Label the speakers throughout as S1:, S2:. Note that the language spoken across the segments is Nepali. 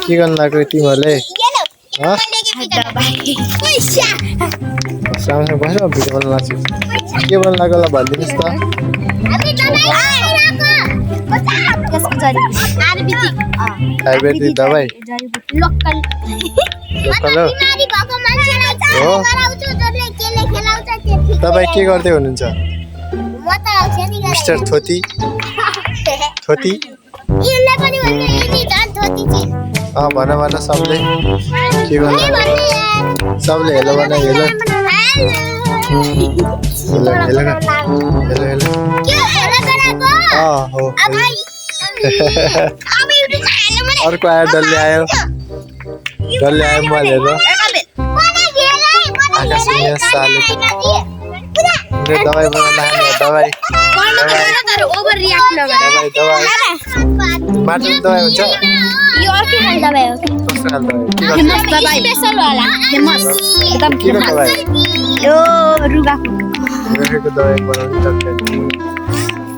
S1: के गर्न लाग्यो तिमीहरूले सामने बसेर भिडियो बनाउन लाग्छु के गर्न लाग्यो होला भनिदिनुहोस् त आयुर्वेदिक दबाई लोकल हो तपाईँ के गर्दै हुनुहुन्छ मिस्टर थोती थोती भन भन सबले के गर्नु सबले हेलो भन हेलो हेलो हेलो हेलो हो अर्को आयो डल्ले आयो मैले आकाश साले दबाई बनाउनु दबाई माटो दबाई हुन्छ
S2: यो अर्कै खाल दबाई हो
S1: कस्तो खालको
S2: फेमस दबाई स्पेशल वाला फेमस एकदम
S1: के दबाई
S2: यो रुगाको
S1: दबाई बनाउनु सक्छ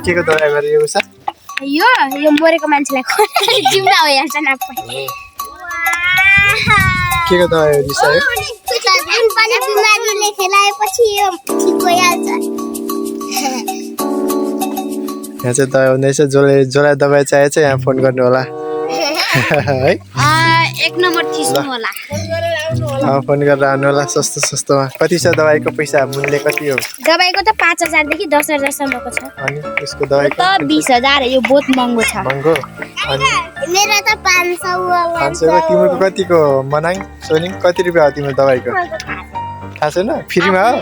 S1: के को दबाई गरेको छ
S2: यो मरेको मान्छेलाई जिउँदा हो यार न
S1: के को दबाई हो दिसयो
S2: पनि बिमारीले खेलाएपछि यो ठीक भइहाल्छ
S1: यहाँ चाहिँ दबाई हुँदैछ जसलाई दबाई चाहियो चाहिँ यहाँ फोन गर्नु होला है
S2: 1 नम्बर थिच्नु होला
S1: फोन गरेर आउनु होला सस्तोमा कति छ दबाईको पैसा मूल्य कति हो
S2: दबाईको त 5000 देखि 10000 सम्मको छ
S1: अनि यसको दबाईको
S2: त 20000 यो बहुत महँगो छ
S1: महँगो अनि
S2: मेरो त 500 हो
S1: 500 को तिम्रो कतिको मनाङ सोनिङ कति रुपैयाँ हो तिम्रो दबाईको थाहा छैन फ्रीमा हो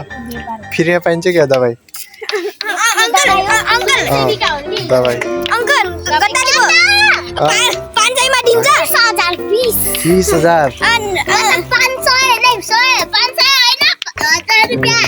S1: फ्रीमा पाइन्छ क्या दबाई दबाई
S2: कताको पाँचैमा दिन्छ 20000
S1: 20000
S2: 500 हैन 500 हैन 1000 रुपैयाँ